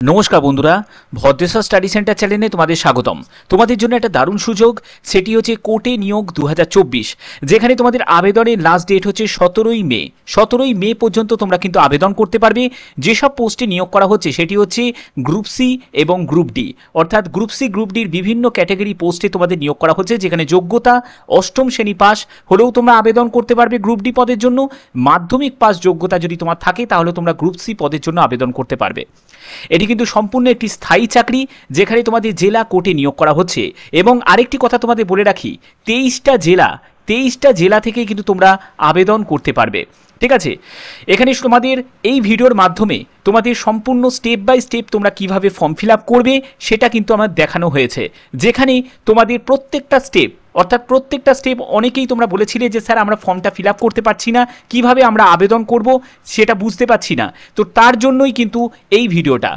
নমস্কার বন্ধুরা, Bhadreswar study centre চ্যানেলে তোমাদের স্বাগতম। তোমাদের জন্য একটা দারুণ সুযোগ, সেটি হচ্ছে কোর্টে নিয়োগ 2024, যেখানে তোমাদের আবেদনের লাস্ট ডেট হচ্ছে 17ই মে পর্যন্ত তোমরা কিন্তু আবেদন করতে পারবে। যেসব পোস্টে নিয়োগ করা হচ্ছে সেটি হচ্ছে গ্রুপ সি এবং গ্রুপ ডি, অর্থাৎ গ্রুপ সি গ্রুপ ডির বিভিন্ন ক্যাটাগরি পোস্টে তোমাদের নিয়োগ করা হচ্ছে, যেখানে যোগ্যতা অষ্টম শ্রেণী পাস হলেও তোমরা আবেদন করতে পারবে গ্রুপ ডি পদের জন্য। মাধ্যমিক পাস যোগ্যতা যদি তোমার থাকে তাহলে তোমরা গ্রুপ সি পদের জন্য আবেদন করতে পারবে। এটি কিন্তু সম্পূর্ণ একটি স্থায়ী চাকরি, যেখানে তোমাদের জেলা কোর্টে নিয়োগ করা হচ্ছে। এবং আরেকটি কথা তোমাদের বলে রাখি, 23টা জেলা থেকে কিন্তু তোমরা আবেদন করতে পারবে। ঠিক আছে, এখানে তোমাদের এই ভিডিওর মাধ্যমে তোমাদের সম্পূর্ণ স্টেপ বাই স্টেপ তোমরা কিভাবে ফর্ম ফিল আপ করবে সেটা কিন্তু আমার দেখানো হয়েছে, যেখানে তোমাদের প্রত্যেকটা স্টেপ অনেকেই তোমরা বলেছিলে যে স্যার আমরা ফর্মটা ফিল আপ করতে পারছি না, কিভাবে আমরা আবেদন করব সেটা বুঝতে পারছি না। তো তার জন্যই কিন্তু এই ভিডিওটা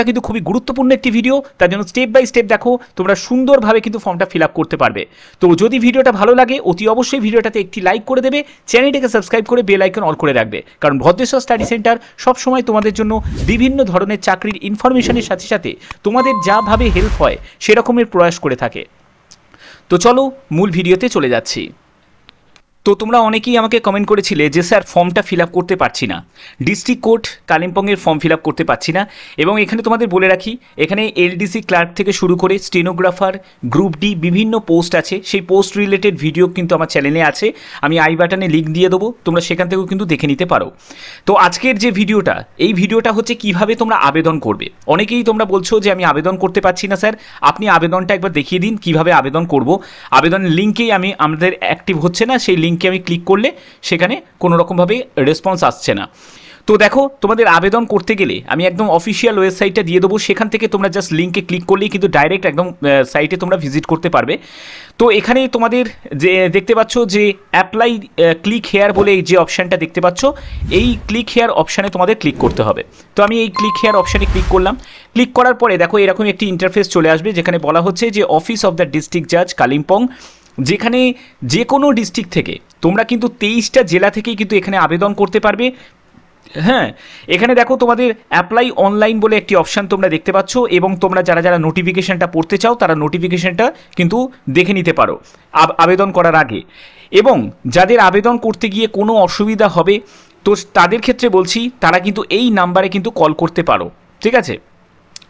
কিন্তু খুবই গুরুত্বপূর্ণ একটি ভিডিও। তার জন্য স্টেপ বাই স্টেপ দেখো, তোমরা সুন্দরভাবে কিন্তু ফর্মটা ফিল আপ করতে পারবে। তো যদি ভিডিওটা ভালো লাগে অতি অবশ্যই ভিডিওটাতে একটি লাইক করে দেবে, চ্যানেলটাকে সাবস্ক্রাইব করে বেল আইকন অল করে রাখবে, কারণ ভদ্রেশ্বর স্টাডি সেন্টার সবসময় তোমাদের জন্য বিভিন্ন ধরনের চাকরির ইনফরমেশনের সাথে সাথে তোমাদের যাভাবে হেল্প হয় সেরকমের প্রয়াস করে থাকে। তো চলো মূল ভিডিওতে চলে যাচ্ছি। তো তোমরা অনেকেই আমাকে কমেন্ট করেছিলে যে স্যার ফর্মটা ফিল আপ করতে পারছি না, ডিস্ট্রিক্ট কোর্ট কালিম্পংয়ের ফর্ম ফিল আপ করতে পারছি না। এবং এখানে তোমাদের বলে রাখি, এখানে এলডিসি ক্লার্ক থেকে শুরু করে স্টেনোগ্রাফার, গ্রুপ ডি বিভিন্ন পোস্ট আছে, সেই পোস্ট রিলেটেড ভিডিও কিন্তু আমার চ্যানেলে আছে, আমি আই বাটনে লিঙ্ক দিয়ে দেবো, তোমরা সেখান থেকেও কিন্তু দেখে নিতে পারো। তো আজকের যে ভিডিওটা, এই ভিডিওটা হচ্ছে কিভাবে তোমরা আবেদন করবে। অনেকেই তোমরা বলছো যে আমি আবেদন করতে পারছি না স্যার, আপনি আবেদনটা একবার দেখিয়ে দিন কিভাবে আবেদন করব। আবেদনের লিঙ্কেই আমাদের অ্যাক্টিভ হচ্ছে না, সেই লিঙ্কে আমি ক্লিক করলে সেখানে কোনো রকমভাবে রেসপন্স আসছে না। তো দেখো, তোমাদের আবেদন করতে গেলে আমি একদম অফিসিয়াল ওয়েবসাইটটা দিয়ে দেবো, সেখান থেকে তোমরা জাস্ট লিঙ্কে ক্লিক করলেই কিন্তু ডাইরেক্ট একদম সাইটে তোমরা ভিজিট করতে পারবে। তো এখানে তোমাদের যে দেখতে পাচ্ছ যে অ্যাপ্লাই ক্লিক হেয়ার বলে এই যে অপশানটা দেখতে পাচ্ছ, এই ক্লিক হেয়ার অপশানে তোমাদের ক্লিক করতে হবে। তো আমি এই ক্লিক হেয়ার অপশানে ক্লিক করলাম। ক্লিক করার পরে দেখো এরকম একটি ইন্টারফেস চলে আসবে, যেখানে বলা হচ্ছে যে অফিস অফ দ্য ডিস্ট্রিক্ট জাজ কালিম্পং, যেখানে যে কোনো ডিস্ট্রিক্ট থেকে তোমরা কিন্তু 23টা জেলা থেকেই কিন্তু এখানে আবেদন করতে পারবে। হ্যাঁ, এখানে দেখো তোমাদের অ্যাপ্লাই অনলাইন বলে একটি অপশান তোমরা দেখতে পাচ্ছ, এবং তোমরা যারা নোটিফিকেশানটা পড়তে চাও তারা নোটিফিকেশানটা কিন্তু দেখে নিতে পারো আবেদন করার আগে। এবং যাদের আবেদন করতে গিয়ে কোনো অসুবিধা হবে, তো তাদের ক্ষেত্রে বলছি তারা কিন্তু এই নাম্বারে কিন্তু কল করতে পারো। ঠিক আছে,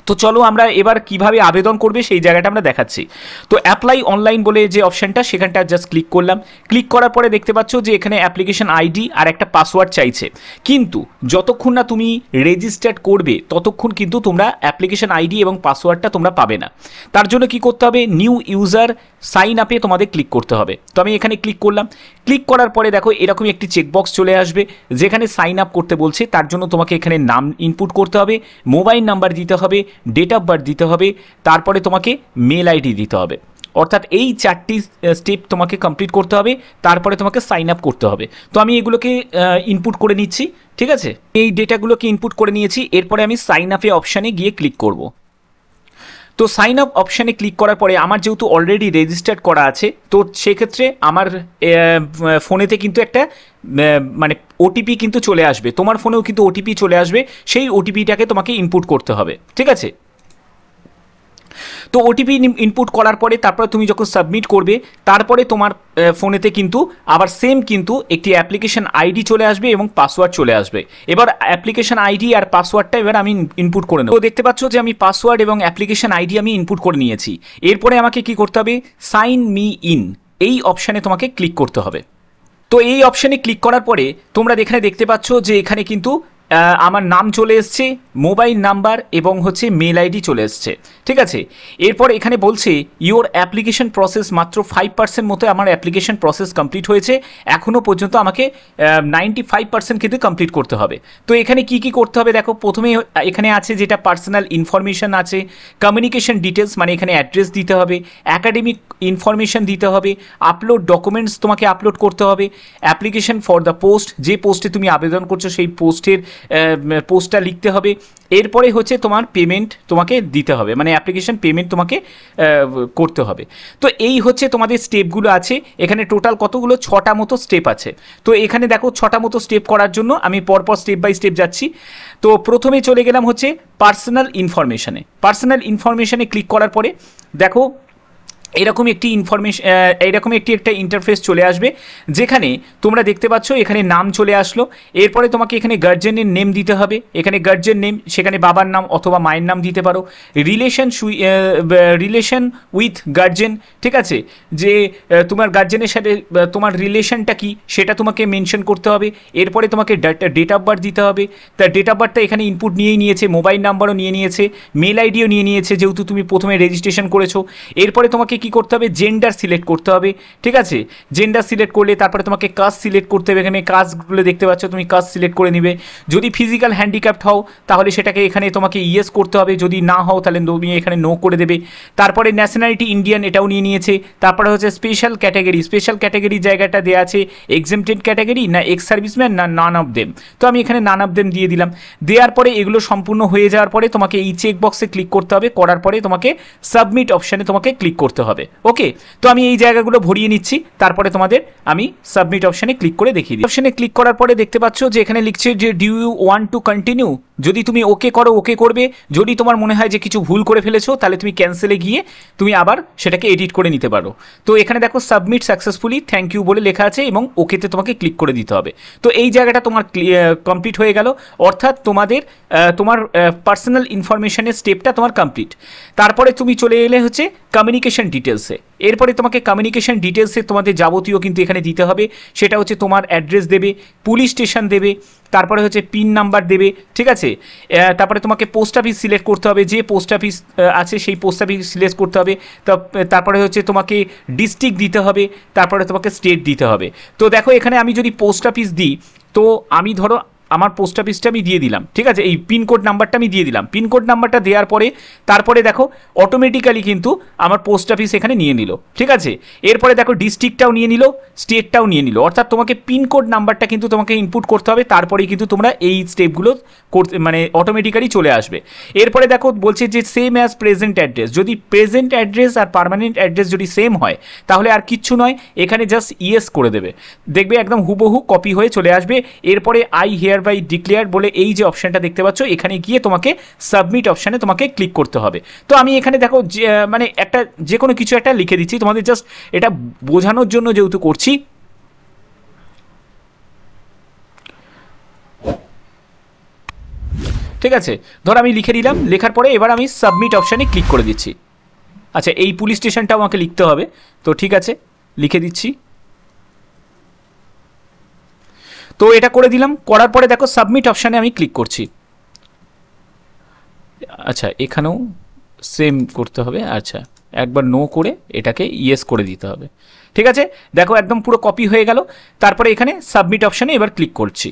তো চলো আমরা এবার কিভাবে আবেদন করবে সেই জায়গাটা আমরা দেখাচ্ছি। তো অ্যাপ্লাই অনলাইন বলে যে অপশানটা, সেখানটা জাস্ট ক্লিক করলাম। ক্লিক করার পরে দেখতে পাচ্ছ যে এখানে অ্যাপ্লিকেশন আইডি আর একটা পাসওয়ার্ড চাইছে, কিন্তু যতক্ষণ না তুমি রেজিস্টার্ড করবে ততক্ষণ কিন্তু তোমরা অ্যাপ্লিকেশন আইডি এবং পাসওয়ার্ডটা তোমরা পাবে না। তার জন্য কি করতে হবে, নিউ ইউজার সাইন আপে তোমাদের ক্লিক করতে হবে। তো আমি এখানে ক্লিক করলাম। ক্লিক করার পরে দেখো এরকম একটি চেকবক্স চলে আসবে, যেখানে সাইন আপ করতে বলছে। তার জন্য তোমাকে এখানে নাম ইনপুট করতে হবে, মোবাইল নাম্বার দিতে হবে, ডেট অফ বার্থ দিতে হবে, তারপরে তোমাকে মেল আইডি দিতে হবে। অর্থাৎ এই 4টি স্টেপ তোমাকে কমপ্লিট করতে হবে, তারপরে তোমাকে সাইন আপ করতে হবে। তো আমি এগুলোকে ইনপুট করে নিচ্ছি। ঠিক আছে, এই ডেটাগুলোকে ইনপুট করে নিয়েছি। এরপরে আমি সাইন আপে অপশানে গিয়ে ক্লিক করব। তো সাইন আপ অপশানে ক্লিক করার পরে আমার যেহেতু অলরেডি রেজিস্টার্ড করা আছে, তো সেক্ষেত্রে আমার ফোনেতে কিন্তু একটা মানে ওটিপি কিন্তু চলে আসবে, তোমার ফোনেও কিন্তু ওটিপি চলে আসবে, সেই ওটিপিটাকে তোমাকে ইনপুট করতে হবে। ঠিক আছে, তো ওটিপি ইনপুট করার পরে তারপরে তুমি যখন সাবমিট করবে, তারপরে তোমার ফোনেতে কিন্তু আবার সেম কিন্তু একটি অ্যাপ্লিকেশন আইডি চলে আসবে এবং পাসওয়ার্ড চলে আসবে। এবার অ্যাপ্লিকেশন আইডি আর পাসওয়ার্ডটা এবার আমি ইনপুট করে নেব। তো দেখতে পাচ্ছ যে আমি পাসওয়ার্ড এবং অ্যাপ্লিকেশন আইডি আমি ইনপুট করে নিয়েছি। এরপরে আমাকে কি করতে হবে, সাইন মি ইন এই অপশানে তোমাকে ক্লিক করতে হবে। তো এই অপশানে ক্লিক করার পরে তোমরা এখানে দেখতে পাচ্ছ যে এখানে কিন্তু আমার নাম চলে এসছে, মোবাইল নাম্বার এবং হচ্ছে মেল আইডি চলে এসছে। ঠিক আছে, এরপর এখানে বলছে ইওর অ্যাপ্লিকেশন প্রসেস মাত্র 5% মতো আমার অ্যাপ্লিকেশন প্রসেস কমপ্লিট হয়েছে, এখনও পর্যন্ত আমাকে 95% কিন্তু কমপ্লিট করতে হবে। তো এখানে কি কি করতে হবে দেখো, প্রথমে এখানে আছে যেটা পার্সোনাল ইনফরমেশন আছে, কমিউনিকেশন ডিটেলস মানে এখানে অ্যাড্রেস দিতে হবে, অ্যাকাডেমিক ইনফরমেশন দিতে হবে, আপলোড ডকুমেন্টস তোমাকে আপলোড করতে হবে, অ্যাপ্লিকেশন ফর দ্য পোস্ট যে পোস্টে তুমি আবেদন করছো সেই পোস্টের পোস্টটা লিখতে হবে। এরপরে হচ্ছে তোমার পেমেন্ট তোমাকে দিতে হবে, মানে অ্যাপ্লিকেশন পেমেন্ট তোমাকে করতে হবে। তো এই হচ্ছে তোমাদের স্টেপগুলো আছে এখানে। টোটাল কতগুলো 6টা মতো স্টেপ আছে। তো এখানে দেখো 6টা মতো স্টেপ করার জন্য আমি পরপর স্টেপ বাই স্টেপ যাচ্ছি। তো প্রথমে চলে গেলাম হচ্ছে পার্সোনাল ইনফরমেশনে। পার্সোনাল ইনফরমেশনে ক্লিক করার পরে দেখো এরকম একটি এরকম একটা ইন্টারফেস চলে আসবে, যেখানে তোমরা দেখতে পাচ্ছ এখানে নাম চলে আসলো। এরপরে তোমাকে এখানে গার্জেনের নেম দিতে হবে, এখানে গার্জেন নেম, সেখানে বাবার নাম অথবা মায়ের নাম দিতে পারো। রিলেশন উইথ গার্জেন, ঠিক আছে, যে তোমার গার্জেনের সাথে তোমার রিলেশনটা কি সেটা তোমাকে মেনশন করতে হবে। এরপরে তোমাকে ডেট অফ বার্থ দিতে হবে। তার ডেট অফ বার্থটা এখানে ইনপুট নিয়েই নিয়েছে, মোবাইল নাম্বারও নিয়ে নিয়েছে, মেল আইডিও নিয়ে নিয়েছে, যেহেতু তুমি প্রথমে রেজিস্ট্রেশন করেছো। এরপরে তোমাকে কি করতে হবে, জেন্ডার সিলেক্ট করতে হবে, ঠিক আছে। জেন্ডার সিলেক্ট করলে তারপরে তোমাকে কাস্ট সিলেক্ট করতে হবে। এখানে কাস্টগুলো দেখতে পাচ্ছ, তুমি কাস্ট সিলেক্ট করে নিবে। যদি ফিজিক্যাল হ্যান্ডিক্যাপ্ট হও তাহলে সেটাকে এখানে তোমাকে ইয়েস করতে হবে, যদি না হও তাহলে তুমি এখানে নো করে দেবে। তারপরে ন্যাশনালিটি ইন্ডিয়ান, এটাও নিয়ে নিয়েছে। তারপরে হচ্ছে স্পেশাল ক্যাটাগরি, স্পেশাল ক্যাটাগরি জায়গাটা দেওয়া আছে এক্সেমটেড ক্যাটাগরি না এক্স সার্ভিসম্যান না নান অফ দেম। তো আমি এখানে নান অফ দেম দিয়ে দিলাম। দেওয়ার পরে এগুলো সম্পূর্ণ হয়ে যাওয়ার পরে তোমাকে এই চেক বক্সে ক্লিক করতে হবে। করার পরে তোমাকে সাবমিট অপশানে তোমাকে ক্লিক করতে হবে। ওকে, তো আমি এই জায়গাগুলো ভরিয়ে নিচ্ছি, তারপরে তোমাদের আমি সাবমিট অপশানে ক্লিক করে দেখিয়ে দিই। অপশানে ক্লিক করার পরে দেখতে পাচ্ছ যে এখানে লিখছে যে do you want to continue. যদি তুমি ওকে করো ওকে করবে, যদি তোমার মনে হয় যে কিছু ভুল করে ফেলেছো তাহলে তুমি ক্যান্সেলে গিয়ে তুমি আবার সেটাকে এডিট করে নিতে পারো। তো এখানে দেখো সাবমিট সাকসেসফুলি থ্যাংক ইউ বলে লেখা আছে এবং ওকেতে তোমাকে ক্লিক করে দিতে হবে। তো এই জায়গাটা তোমার কমপ্লিট হয়ে গেল, অর্থাৎ তোমার পার্সোনাল ইনফরমেশনের স্টেপটা তোমার কমপ্লিট। তারপরে তুমি চলে এলে হচ্ছে কমিউনিকেশন ডিটেলসে। এরপরে তোমাকে কমিউনিকেশন ডিটেলসে তোমাদের যাবতীয় কিন্তু এখানে দিতে হবে। সেটা হচ্ছে তোমার অ্যাড্রেস দেবে, পুলিশ স্টেশন দেবে, তারপরে হচ্ছে পিন নাম্বার দেবে, ঠিক আছে। তারপরে তোমাকে পোস্ট অফিস সিলেক্ট করতে হবে, যে পোস্ট অফিস আছে সেই পোস্ট অফিস সিলেক্ট করতে হবে। তারপরে হচ্ছে তোমাকে ডিস্ট্রিক্ট দিতে হবে, তারপরে তোমাকে স্টেট দিতে হবে। তো দেখো এখানে আমি যদি পোস্ট অফিস দিই, তো আমি ধরো আমার পোস্ট অফিসটা আমি দিয়ে দিলাম, ঠিক আছে, এই পিনকোড নাম্বারটা আমি দিয়ে দিলাম। পিনকোড নাম্বারটা দেওয়ার পরে তারপরে দেখো অটোমেটিক্যালি কিন্তু আমার পোস্ট অফিস এখানে নিয়ে নিল, ঠিক আছে। এরপরে দেখো ডিস্ট্রিক্টটাও নিয়ে নিল, স্টেটটাও নিয়ে নিল, অর্থাৎ তোমাকে পিনকোড নাম্বারটা কিন্তু তোমাকে ইনপুট করতে হবে, তারপরেই কিন্তু তোমরা এই স্টেপগুলো করতে মানে অটোমেটিক্যালি চলে আসবে। এরপরে দেখো বলছে যে সেম অ্যাজ প্রেজেন্ট অ্যাড্রেস। যদি প্রেজেন্ট অ্যাড্রেস আর পার্মানেন্ট অ্যাড্রেস যদি সেম হয় তাহলে আর কিচ্ছু নয়, এখানে জাস্ট ইয়েস করে দেবে, দেখবে একদম হুবহু কপি হয়ে চলে আসবে। এরপরে আই হিয়ার বাই ডিক্লেয়ার বলে এই যে অপশানটা দেখতে পাচ্ছ, এখানে গিয়ে তোমাকে সাবমিট অপশানে তোমাকে ক্লিক করতে হবে। তো আমি এখানে দেখো মানে একটা যে কোনো কিছু একটা লিখে দিচ্ছি তোমাদের, জাস্ট এটা বোঝানোর জন্য যেহেতু করছি। ঠিক আছে, ধর আমি লিখে দিলাম, লেখার পরে এবার আমি সাবমিট অপশানে ক্লিক করে দিচ্ছি। আচ্ছা, এই পুলিশ স্টেশনটাও আমাকে লিখতে হবে, তো ঠিক আছে লিখে দিচ্ছি। তো এটা করে দিলাম, করার পরে দেখো সাবমিট অপশানে আমি ক্লিক করছি। আচ্ছা, এখানেও সেম করতে হবে। আচ্ছা, একবার নো করে এটাকে ইয়েস করে দিতে হবে, ঠিক আছে। দেখো একদম পুরো কপি হয়ে গেল। তারপরে এখানে সাবমিট অপশানে এবার ক্লিক করছি।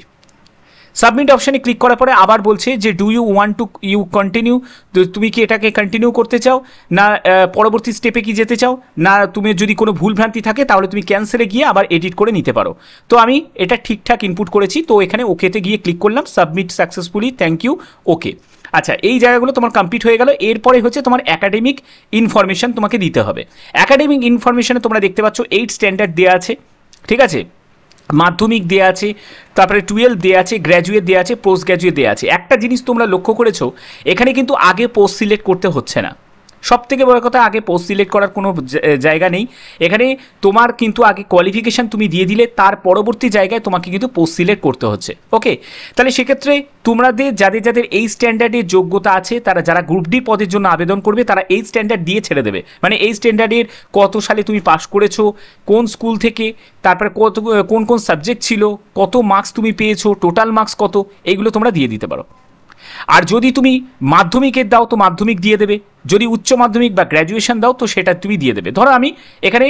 সাবমিট অপশানে ক্লিক করার পরে আবার বলছে যে do you want to continue. তুমি কি এটাকে কন্টিনিউ করতে চাও, না পরবর্তী স্টেপে কি যেতে চাও, না তুমি যদি কোনো ভুলভ্রান্তি থাকে তাহলে তুমি ক্যান্সেলে গিয়ে আবার এডিট করে নিতে পারো। তো আমি এটা ঠিকঠাক ইনপুট করেছি, তো এখানে ওকেতে গিয়ে ক্লিক করলাম, submit successfully thank you okay. আচ্ছা, এই জায়গাগুলো তোমার কমপ্লিট হয়ে গেল। এরপরে হচ্ছে তোমার অ্যাকাডেমিক ইনফরমেশন তোমাকে দিতে হবে। অ্যাকাডেমিক ইনফরমেশনে তোমরা দেখতে পাচ্ছ 8 স্ট্যান্ডার্ড দেওয়া আছে, ঠিক আছে, মাধ্যমিক দেওয়া আছে, তারপরে 12 দেওয়া আছে, গ্র্যাজুয়েট দেওয়া আছে, পোস্ট গ্র্যাজুয়েট দেওয়া আছে। একটা জিনিস তোমরা লক্ষ্য করেছো, এখানে কিন্তু আগে পোস্ট সিলেক্ট করতে হচ্ছে না। সব থেকে বড় কথা, আগে পোস্ট সিলেক্ট করার কোনো জায়গা নেই এখানে। তোমার কিন্তু আগে কোয়ালিফিকেশান তুমি দিয়ে দিলে, তার পরবর্তী জায়গায় তোমাকে কিন্তু পোস্ট সিলেক্ট করতে হচ্ছে। ওকে, তাহলে সেক্ষেত্রে তোমাদের যাদের এই স্ট্যান্ডার্ডের যোগ্যতা আছে, তারা যারা গ্রুপ ডি পদের জন্য আবেদন করবে তারা এই স্ট্যান্ডার্ড দিয়ে ছেড়ে দেবে। মানে এই স্ট্যান্ডার্ডের কত সালে তুমি পাস করেছো, কোন স্কুল থেকে, তারপরে কোন কোন সাবজেক্ট ছিল, কত মার্কস তুমি পেয়েছো, টোটাল মার্কস কত, এইগুলো তোমরা দিয়ে দিতে পারো। আর যদি তুমি মাধ্যমিকের দাও তো মাধ্যমিক দিয়ে দেবে, যদি উচ্চ মাধ্যমিক বা গ্র্যাজুয়েশন দাও তো সেটা তুমি দিয়ে দেবে। ধরো আমি এখানে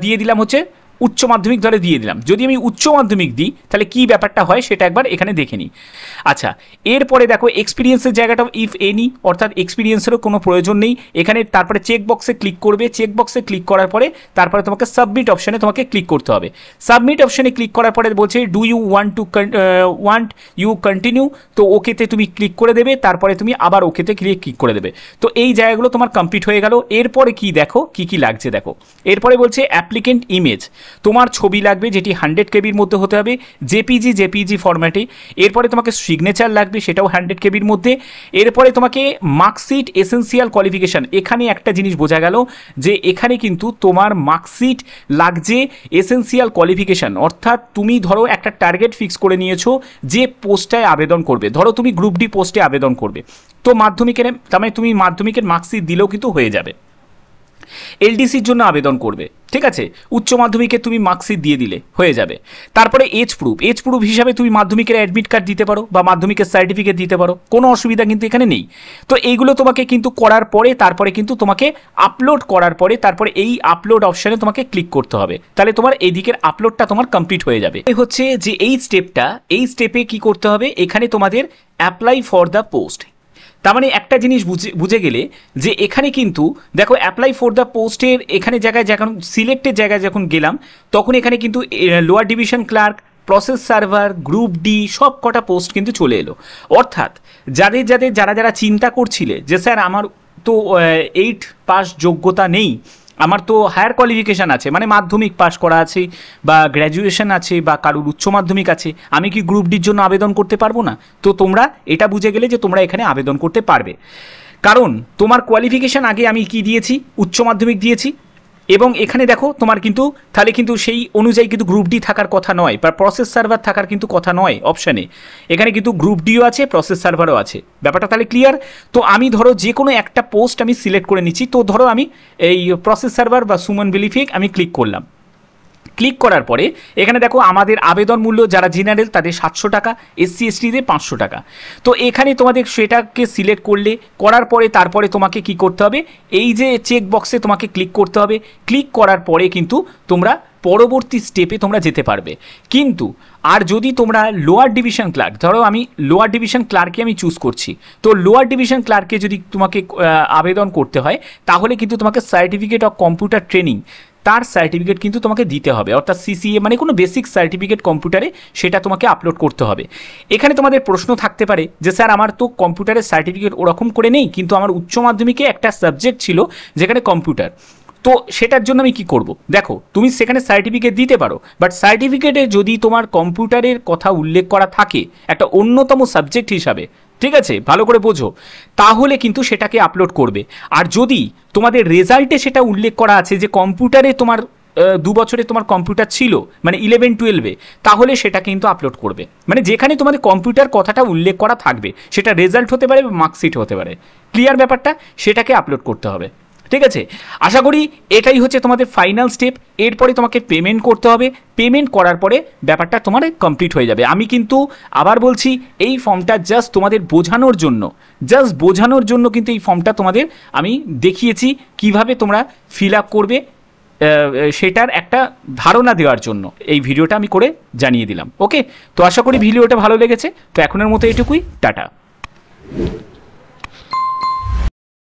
দিয়ে দিলাম হচ্ছে উচ্চ মাধ্যমিক ধরে দিয়ে দিলাম, যদি আমি উচ্চ মাধ্যমিক দিই তাহলে কি ব্যাপারটা হয় সেটা একবার এখানে দেখে নিই। আচ্ছা, এরপরে দেখো এক্সপিরিয়েন্সের জায়গাটা ইফ এনি, অর্থাৎ এক্সপিরিয়েন্সেরও কোনো প্রয়োজন নেই এখানে। তারপরে চেক বক্সে ক্লিক করবে, চেক বক্সে ক্লিক করার পরে তারপরে তোমাকে সাবমিট অপশানে তোমাকে ক্লিক করতে হবে। সাবমিট অপশানে ক্লিক করার পরে বলছে do you want you continue, তো ওকেতে তুমি ক্লিক করে দেবে, তারপরে তুমি আবার ওকেতে ক্লিক করে দেবে। তো এই জায়গাগুলো তোমার কমপ্লিট হয়ে গেল। এরপরে কি দেখো কি লাগছে দেখো, এরপরে বলছে অ্যাপ্লিকেন্ট ইমেজ, তোমার ছবি লাগবে যেটি 100 কেবির মধ্যে হতে হবে, জেপিজি ফরম্যাটে। এরপরে তোমাকে সিগনেচার লাগবে, সেটাও 100 কেবির মধ্যে। এরপরে তোমাকে মার্কশিট এসেন্সিয়াল কোয়ালিফিকেশান, এখানে একটা জিনিস বোঝা গেল যে এখানে কিন্তু তোমার মার্কশিট লাগছে এসেন্সিয়াল কোয়ালিফিকেশান, অর্থাৎ তুমি ধরো একটা টার্গেট ফিক্স করে নিয়েছো যে পোস্টটায় আবেদন করবে, ধরো তুমি গ্রুপ ডি পোস্টে আবেদন করবে, তো মাধ্যমিকের তার মানে তুমি মাধ্যমিকের মার্কশিট দিলেও কিন্তু হয়ে যাবে। এলডিসির জন্য আবেদন করবে, ঠিক আছে, উচ্চ মাধ্যমিকে তুমি মার্কশিট দিয়ে দিলে হয়ে যাবে। তারপরে এজ প্রুফ হিসাবে তুমি মাধ্যমিকের অ্যাডমিট কার্ড দিতে পারো বা মাধ্যমিকের সার্টিফিকেট দিতে পারো, কোনো অসুবিধা কিন্তু এখানে নেই। তো এইগুলো তোমাকে কিন্তু করার পরে তারপরে কিন্তু তোমাকে আপলোড করার পরে তারপরে এই আপলোড অপশানে তোমাকে ক্লিক করতে হবে, তাহলে তোমার এই দিকের আপলোডটা তোমার কমপ্লিট হয়ে যাবে। এই হচ্ছে যে এই স্টেপে কি করতে হবে, এখানে তোমাদের অ্যাপ্লাই ফর দ্য পোস্ট, তার মানে একটা জিনিস বুঝে গেলে যে এখানে কিন্তু দেখো অ্যাপ্লাই ফর দ্য পোস্টের এখানে জায়গায় যখন সিলেক্টের জায়গায় যখন গেলাম তখন এখানে কিন্তু lower division clerk, process server, group D সব কটা পোস্ট কিন্তু চলে এলো। অর্থাৎ যারা চিন্তা করছিলে যে স্যার আমার তো 8 পাস যোগ্যতা নেই, আমার তো হায়ার কোয়ালিফিকেশান আছে, মানে মাধ্যমিক পাস করা আছে বা গ্র্যাজুয়েশন আছে বা কারুর উচ্চ মাধ্যমিক আছে, আমি কি গ্রুপ ডির জন্য আবেদন করতে পারবো না? তো তোমরা এটা বুঝে গেলে যে তোমরা এখানে আবেদন করতে পারবে, কারণ তোমার কোয়ালিফিকেশান আগে আমি কি দিয়েছি, উচ্চ মাধ্যমিক দিয়েছি। এবং এখানে দেখো তোমার কিন্তু তাহলে কিন্তু সেই অনুযায়ী কিন্তু গ্রুপ ডি থাকার কথা নয় বা প্রসেস সার্ভার থাকার কিন্তু কথা নয় অপশানে, এখানে কিন্তু গ্রুপ ডিও আছে, প্রসেস সার্ভারও আছে। ব্যাপারটা তাহলে ক্লিয়ার? তো আমি ধরো যে কোনো একটা পোস্ট আমি সিলেক্ট করে নিচ্ছি, তো ধরো আমি এই প্রসেস সার্ভার বা সুমন ভেরিফিক আমি ক্লিক করলাম। ক্লিক করার পরে এখানে দেখো আমাদের আবেদন মূল্য যারা জেনারেল তাদের 700 টাকা, এসসি এসটিদের 500 টাকা। তো এখানে তোমাদের সেটাকে সিলেক্ট করার পরে তারপরে তোমাকে কি করতে হবে, এই যে চেক বক্সে তোমাকে ক্লিক করতে হবে। ক্লিক করার পরে কিন্তু তোমরা পরবর্তী স্টেপে তোমরা যেতে পারবে। কিন্তু আর যদি তোমরা লোয়ার ডিভিশন ক্লার্ক, ধরো আমি লোয়ার ডিভিশন ক্লার্কে আমি চুজ করছি, তো লোয়ার ডিভিশন ক্লার্কে যদি তোমাকে আবেদন করতে হয় তাহলে কিন্তু তোমাকে সার্টিফিকেট অফ কম্পিউটার ট্রেনিং তার সার্টিফিকেট কিন্তু তোমাকে দিতে হবে, অর্থাৎ সিসিএ মানে কোনো বেসিক সার্টিফিকেট কম্পিউটারে, সেটা তোমাকে আপলোড করতে হবে। এখানে তোমাদের প্রশ্ন থাকতে পারে যে স্যার আমার তো কম্পিউটারের সার্টিফিকেট ওরকম করে নেই, কিন্তু আমার উচ্চ মাধ্যমিকে একটা সাবজেক্ট ছিল যেখানে কম্পিউটার, তো সেটার জন্য আমি কি করব? দেখো তুমি সেখানে সার্টিফিকেট দিতে পারো, বাট সার্টিফিকেটে যদি তোমার কম্পিউটারের কথা উল্লেখ করা থাকে একটা অন্যতম সাবজেক্ট হিসাবে, ঠিক আছে, ভালো করে বোঝো, তাহলে কিন্তু সেটাকে আপলোড করবে। আর যদি তোমাদের রেজাল্টে সেটা উল্লেখ করা আছে যে কম্পিউটারে তোমার 2 বছরে তোমার কম্পিউটার ছিল, মানে 11-12-এ, তাহলে সেটা কিন্তু আপলোড করবে। মানে যেখানে তোমাদের কম্পিউটার কথাটা উল্লেখ করা থাকবে, সেটা রেজাল্ট হতে পারে বা মার্কশিট হতে পারে, ক্লিয়ার ব্যাপারটা, সেটাকে আপলোড করতে হবে। ঠিক আছে, আশা করি এটাই হচ্ছে তোমাদের ফাইনাল স্টেপ। এরপরে তোমাকে পেমেন্ট করতে হবে, পেমেন্ট করার পরে ব্যাপারটা তোমার কমপ্লিট হয়ে যাবে। আমি কিন্তু আবার বলছি এই ফর্মটা জাস্ট তোমাদের বোঝানোর জন্য কিন্তু এই ফর্মটা তোমাদের আমি দেখিয়েছি কিভাবে তোমরা ফিল আপ করবে, সেটার একটা ধারণা দেওয়ার জন্য এই ভিডিওটা আমি করে জানিয়ে দিলাম। ওকে, তো আশা করি ভিডিওটা ভালো লেগেছে। তো এখনের মতো এটুকুই, টাটা।